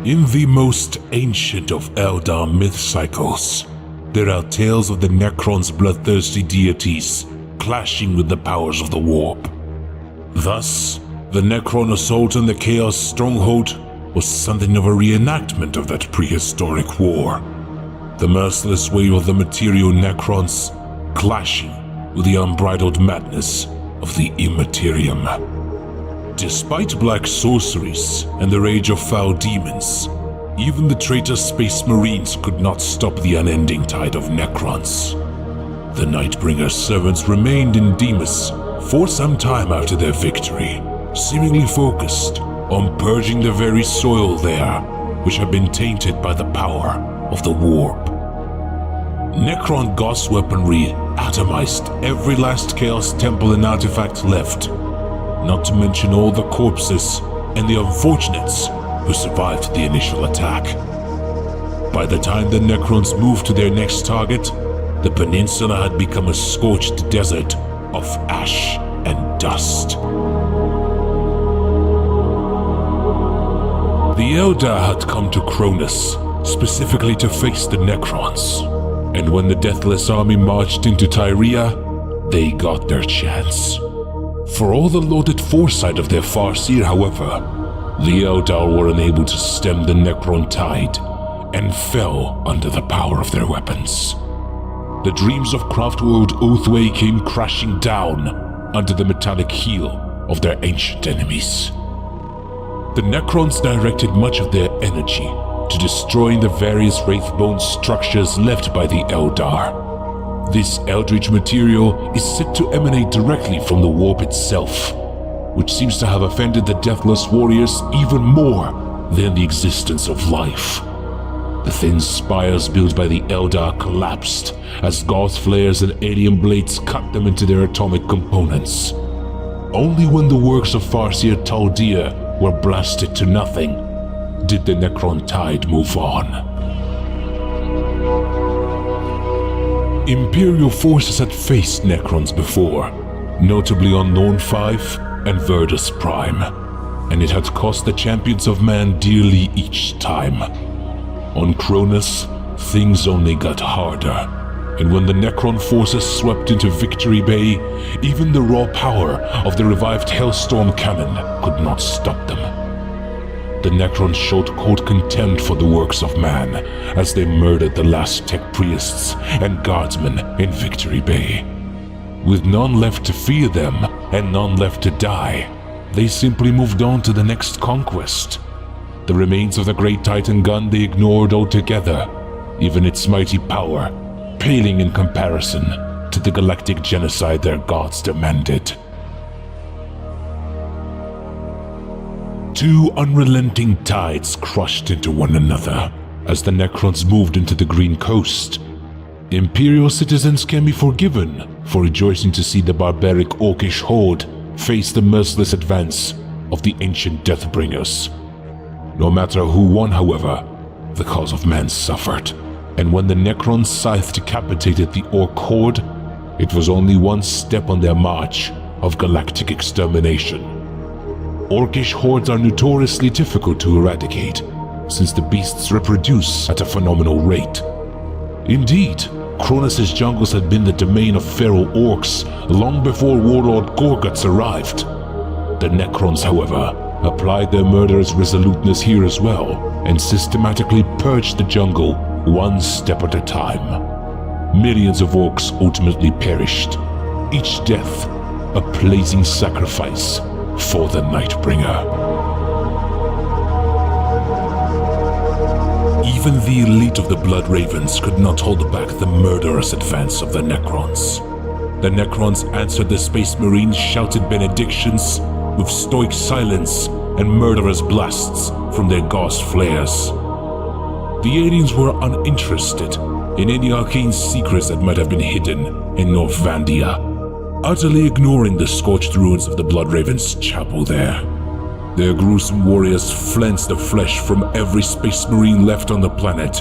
In the most ancient of Eldar myth cycles, there are tales of the Necron's bloodthirsty deities clashing with the powers of the warp. Thus, the Necron assault on the Chaos Stronghold was something of a reenactment of that prehistoric war. The merciless wave of the material Necrons clashing with the unbridled madness of the Immaterium. Despite black sorceries and the rage of foul demons, even the traitor Space Marines could not stop the unending tide of Necrons. The Nightbringer's servants remained in Deimos for some time after their victory, seemingly focused on purging the very soil there, which had been tainted by the power of the warp. Necron Goss weaponry atomized every last Chaos Temple and artifact left, not to mention all the corpses and the unfortunates who survived the initial attack. By the time the Necrons moved to their next target, the peninsula had become a scorched desert of ash and dust. The Eldar had come to Cronus specifically to face the Necrons, and when the Deathless Army marched into Tyria, they got their chance. For all the lauded foresight of their Farseer, however, the Eldar were unable to stem the Necron tide and fell under the power of their weapons. The dreams of Craftworld Oathway came crashing down under the metallic heel of their ancient enemies. The Necrons directed much of their energy to destroying the various Wraithbone structures left by the Eldar. This eldritch material is said to emanate directly from the warp itself, which seems to have offended the Deathless Warriors even more than the existence of life. The thin spires built by the Eldar collapsed as Goth flares and alien blades cut them into their atomic components. Only when the works of Farseer Taldir were blasted to nothing did the Necron tide move on. Imperial forces had faced Necrons before, notably on Norn 5 and Verdus Prime, and it had cost the champions of man dearly each time. On Cronus, things only got harder, and when the Necron forces swept into Victory Bay, even the raw power of the revived Hellstorm cannon could not stop them. The Necrons showed cold contempt for the works of man as they murdered the last tech priests and guardsmen in Victory Bay. With none left to fear them and none left to die, they simply moved on to the next conquest. The remains of the Great Titan gun they ignored altogether, even its mighty power paling in comparison to the galactic genocide their gods demanded. Two unrelenting tides crushed into one another as the Necrons moved into the Green Coast. Imperial citizens can be forgiven for rejoicing to see the barbaric Orcish horde face the merciless advance of the ancient Deathbringers. No matter who won, however, the cause of man suffered, and when the Necron scythe decapitated the Orc horde, it was only one step on their march of galactic extermination. Orcish hordes are notoriously difficult to eradicate, since the beasts reproduce at a phenomenal rate. Indeed, Cronus' jungles had been the domain of feral orcs long before Warlord Gorguts arrived. The Necrons, however, applied their murderous resoluteness here as well, and systematically purged the jungle one step at a time. Millions of orcs ultimately perished, each death a blazing sacrifice for the Nightbringer. Even the elite of the Blood Ravens could not hold back the murderous advance of the Necrons. The Necrons answered the Space Marines' shouted benedictions with stoic silence and murderous blasts from their gauze flares. The aliens were uninterested in any arcane secrets that might have been hidden in North Vandia, utterly ignoring the scorched ruins of the Blood Ravens' chapel there. Their gruesome warriors flensed the flesh from every Space Marine left on the planet,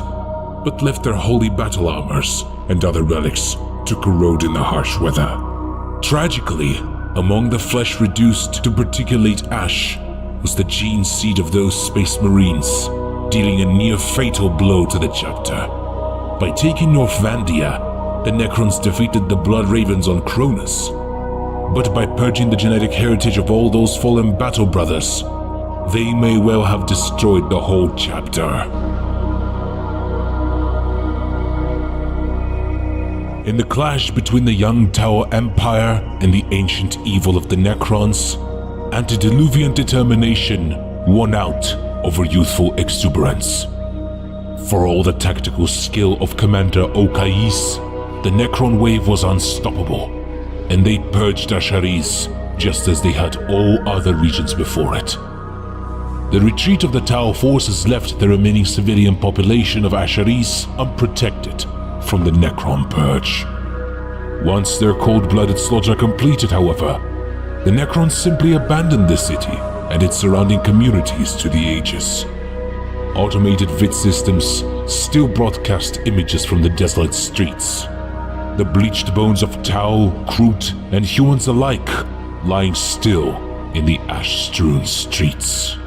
but left their holy battle armors and other relics to corrode in the harsh weather. Tragically, among the flesh reduced to particulate ash was the gene seed of those Space Marines dealing a near-fatal blow to the chapter. By taking Northandia, the Necrons defeated the Blood Ravens on Cronus. But by purging the genetic heritage of all those fallen battle brothers, they may well have destroyed the whole chapter. In the clash between the young Tower Empire and the ancient evil of the Necrons, antediluvian determination won out over youthful exuberance. For all the tactical skill of Commander Okais, the Necron wave was unstoppable, and they purged Asharis just as they had all other regions before it. The retreat of the Tau forces left the remaining civilian population of Asharis unprotected from the Necron Purge. Once their cold-blooded slaughter completed, however, the Necrons simply abandoned the city and its surrounding communities to the ages. Automated vid systems still broadcast images from the desolate streets. The bleached bones of Tau, Kroot, and humans alike lying still in the ash-strewn streets.